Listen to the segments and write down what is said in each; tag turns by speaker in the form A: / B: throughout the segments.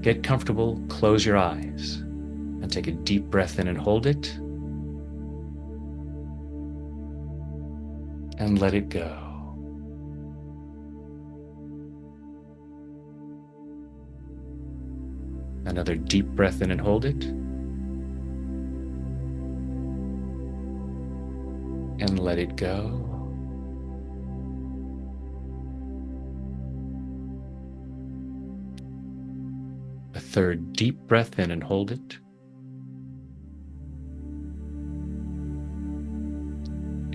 A: Get comfortable, close your eyes, and take a deep breath in and hold it, and let it go. Another deep breath in and hold it, and let it go. A third deep breath in and hold it,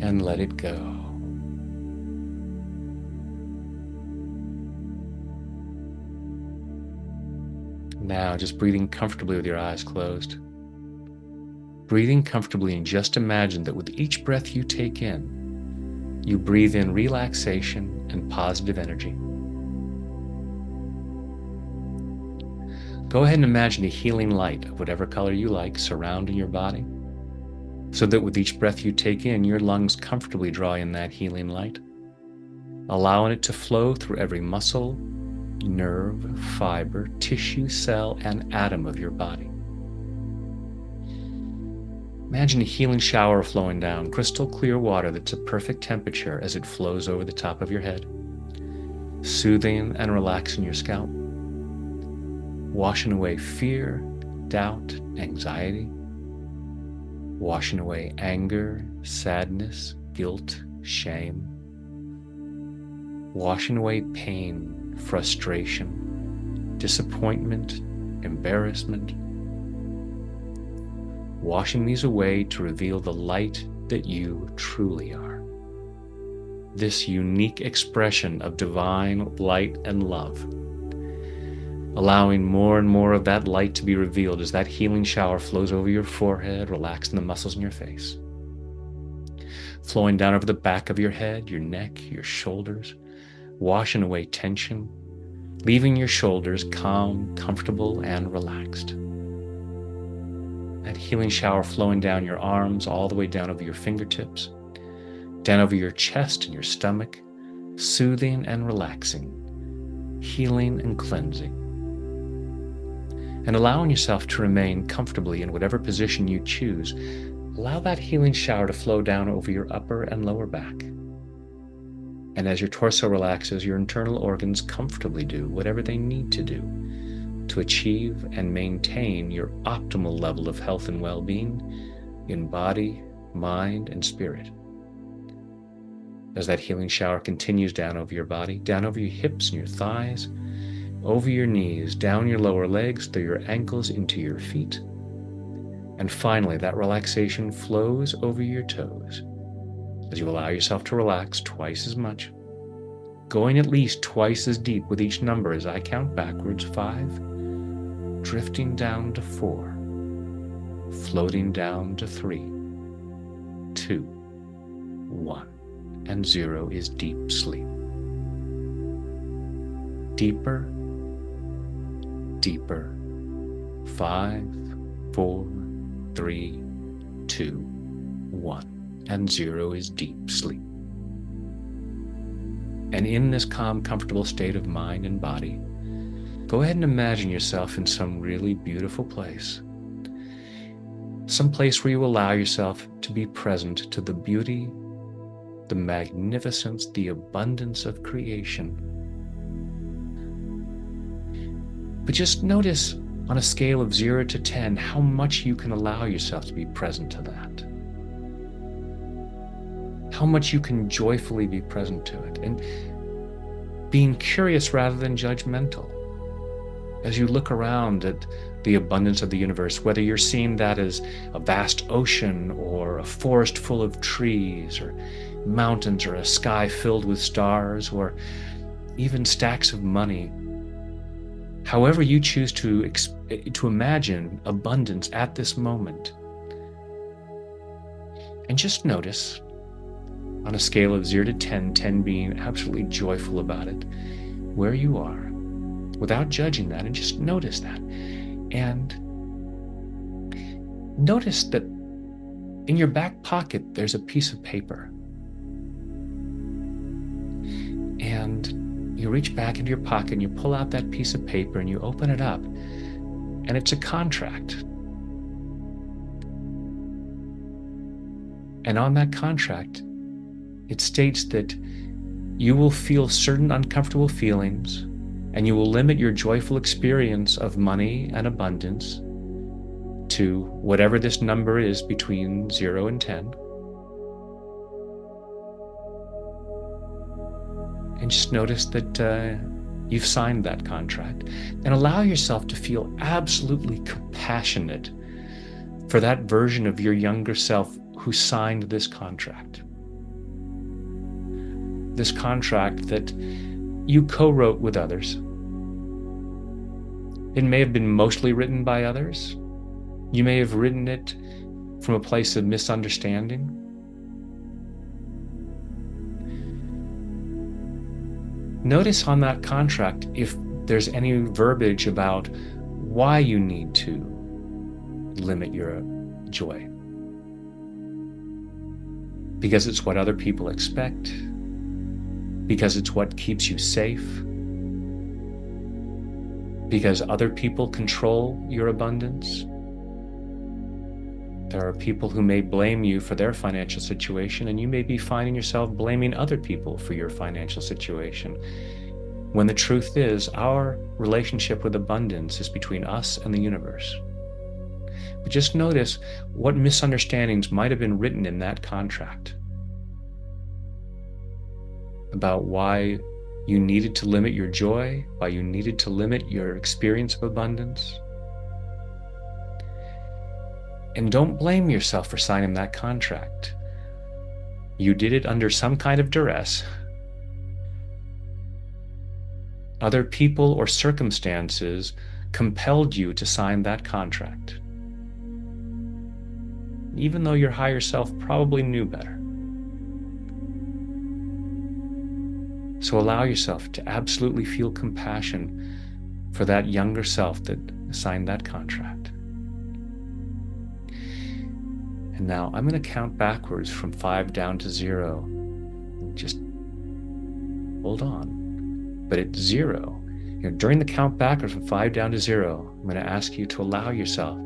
A: and let it go. Now, just breathing comfortably with your eyes closed. Breathing comfortably, and just imagine that with each breath you take in, you breathe in relaxation and positive energy. Go ahead and imagine a healing light of whatever color you like surrounding your body, so that with each breath you take in, your lungs comfortably draw in that healing light, allowing it to flow through every muscle, nerve, fiber, tissue, cell, and atom of your body. Imagine a healing shower flowing down, crystal clear water that's a perfect temperature as it flows over the top of your head, soothing and relaxing your scalp, washing away fear, doubt, anxiety, washing away anger, sadness, guilt, shame, washing away pain, frustration, disappointment, embarrassment, washing these away to reveal the light that you truly are. This unique expression of divine light and love, allowing more and more of that light to be revealed as that healing shower flows over your forehead, relaxing the muscles in your face, flowing down over the back of your head, your neck, your shoulders, washing away tension, leaving your shoulders calm, comfortable, and relaxed. That healing shower flowing down your arms, all the way down over your fingertips, down over your chest and your stomach, soothing and relaxing, healing and cleansing, and allowing yourself to remain comfortably in whatever position you choose. Allow that healing shower to flow down over your upper and lower back. And as your torso relaxes, your internal organs comfortably do whatever they need to do to achieve and maintain your optimal level of health and well-being in body, mind, and spirit. As that healing shower continues down over your body, down over your hips and your thighs, over your knees, down your lower legs, through your ankles, into your feet. And finally, that relaxation flows over your toes as you allow yourself to relax twice as much, going at least twice as deep with each number as I count backwards. 5, drifting down to 4, floating down to 3, 2, 1, and 0 is deep sleep. Deeper, deeper. 5, 4, 3, 2, 1. And 0 is deep sleep. And in this calm, comfortable state of mind and body, go ahead and imagine yourself in some really beautiful place. Some place where you allow yourself to be present to the beauty, the magnificence, the abundance of creation. But just notice on a scale of 0 to 10 how much you can allow yourself to be present to that. How much you can joyfully be present to it, and being curious rather than judgmental. As you look around at the abundance of the universe, whether you're seeing that as a vast ocean or a forest full of trees or mountains or a sky filled with stars or even stacks of money, however you choose to imagine abundance at this moment. And just notice, on a scale of 0 to 10, 10 being absolutely joyful about it, where you are, without judging that, and just notice that. And notice that in your back pocket, there's a piece of paper. And you reach back into your pocket and you pull out that piece of paper and you open it up, and it's a contract. And on that contract, it states that you will feel certain uncomfortable feelings, and you will limit your joyful experience of money and abundance to whatever this number is between 0 and 10. And just notice that you've signed that contract, and allow yourself to feel absolutely compassionate for that version of your younger self who signed this contract. This contract that you co-wrote with others. It may have been mostly written by others. You may have written it from a place of misunderstanding. Notice on that contract if there's any verbiage about why you need to limit your joy. Because it's what other people expect, because it's what keeps you safe, because other people control your abundance. There are people who may blame you for their financial situation, and you may be finding yourself blaming other people for your financial situation, when the truth is our relationship with abundance is between us and the universe. But just notice what misunderstandings might have been written in that contract about why you needed to limit your joy, why you needed to limit your experience of abundance. And don't blame yourself for signing that contract. You did it under some kind of duress. Other people or circumstances compelled you to sign that contract, even though your higher self probably knew better. So allow yourself to absolutely feel compassion for that younger self that signed that contract. And now I'm going to count backwards from 5 down to 0. Just hold on. But at 0, during the count backwards from 5 down to 0, I'm going to ask you to allow yourself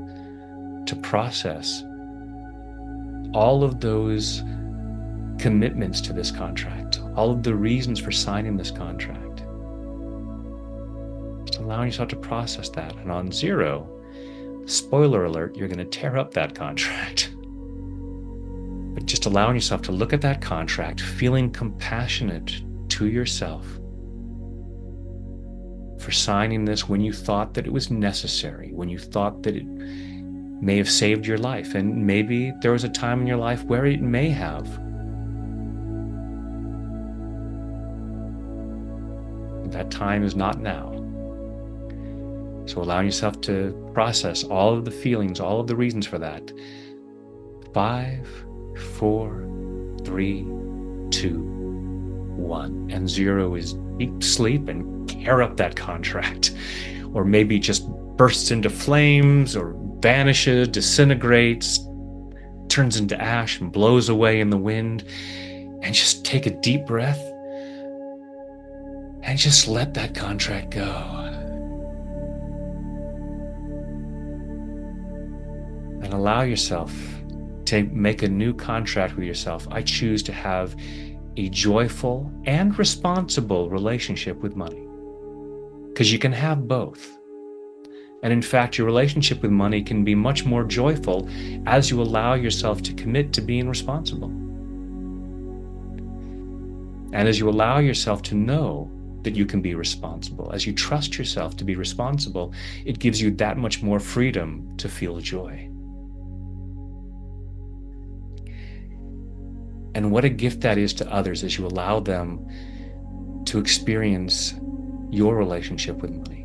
A: to process all of those commitments to this contract, all of the reasons for signing this contract. Just allowing yourself to process that. And on 0, spoiler alert, you're going to tear up that contract. But just allowing yourself to look at that contract, feeling compassionate to yourself for signing this when you thought that it was necessary, when you thought that it may have saved your life. And maybe there was a time in your life where it may have. That time is not now. So allowing yourself to process all of the feelings, all of the reasons for that. 5, 4, 3, 2, 1. And 0 is deep sleep and tear up that contract. Or maybe just bursts into flames or vanishes, disintegrates, turns into ash and blows away in the wind. And just take a deep breath and just let that contract go. And allow yourself to make a new contract with yourself. I choose to have a joyful and responsible relationship with money. Because you can have both. And in fact, your relationship with money can be much more joyful as you allow yourself to commit to being responsible. And as you allow yourself to know that you can be responsible, as you trust yourself to be responsible, it gives you that much more freedom to feel joy. And what a gift that is to others as you allow them to experience your relationship with money.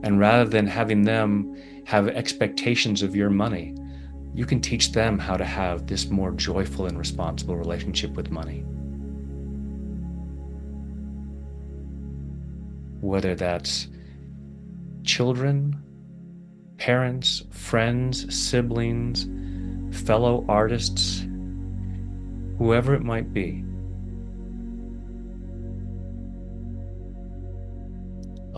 A: And rather than having them have expectations of your money, you can teach them how to have this more joyful and responsible relationship with money. Whether that's children, parents, friends, siblings, fellow artists, whoever it might be.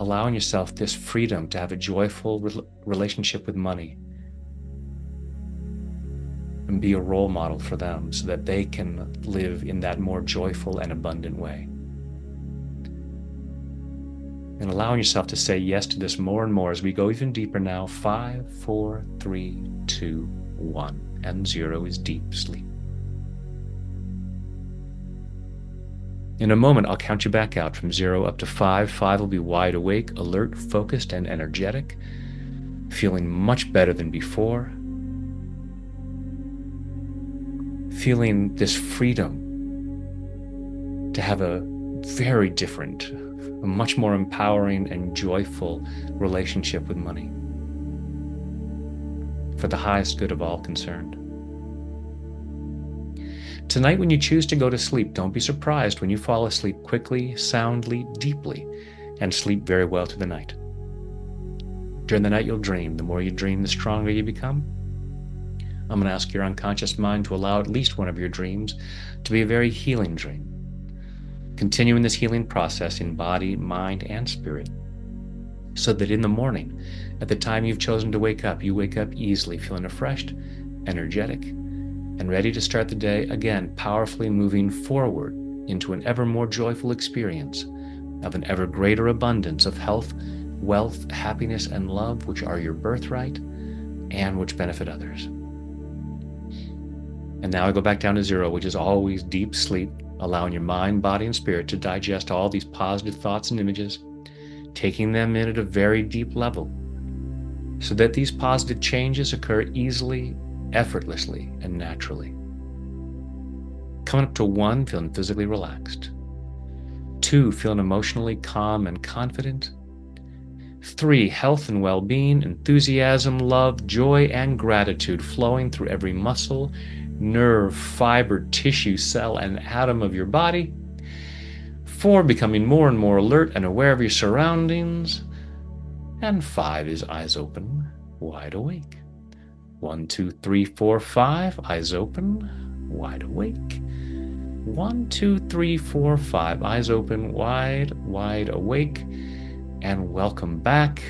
A: allowing yourself this freedom to have a joyful relationship with money and be a role model for them so that they can live in that more joyful and abundant way. And allowing yourself to say yes to this more and more as we go even deeper now. 5, 4, 3, 2, 1, and 0 is deep sleep. In a moment, I'll count you back out from 0 up to 5. 5 will be wide awake, alert, focused, and energetic, feeling much better than before, feeling this freedom to have a very different, a much more empowering and joyful relationship with money for the highest good of all concerned. Tonight, when you choose to go to sleep, don't be surprised when you fall asleep quickly, soundly, deeply, and sleep very well through the night. During the night, you'll dream. The more you dream, the stronger you become. I'm going to ask your unconscious mind to allow at least one of your dreams to be a very healing dream. Continuing this healing process in body, mind, and spirit, so that in the morning, at the time you've chosen to wake up, you wake up easily, feeling refreshed, energetic, and ready to start the day again, powerfully moving forward into an ever more joyful experience of an ever greater abundance of health, wealth, happiness, and love, which are your birthright and which benefit others. And now I go back down to 0, which is always deep sleep, allowing your mind, body, and spirit to digest all these positive thoughts and images, taking them in at a very deep level, so that these positive changes occur easily, effortlessly, and naturally. Coming up to 1, feeling physically relaxed. 2, feeling emotionally calm and confident. 3, health and well-being, enthusiasm, love, joy, and gratitude flowing through every muscle, nerve, fiber, tissue, cell, and atom of your body. 4, becoming more and more alert and aware of your surroundings. And 5 is eyes open, wide awake. 1, 2, 3, 4, 5, eyes open, wide awake. 1, 2, 3, 4, 5, eyes open, wide awake. And welcome back.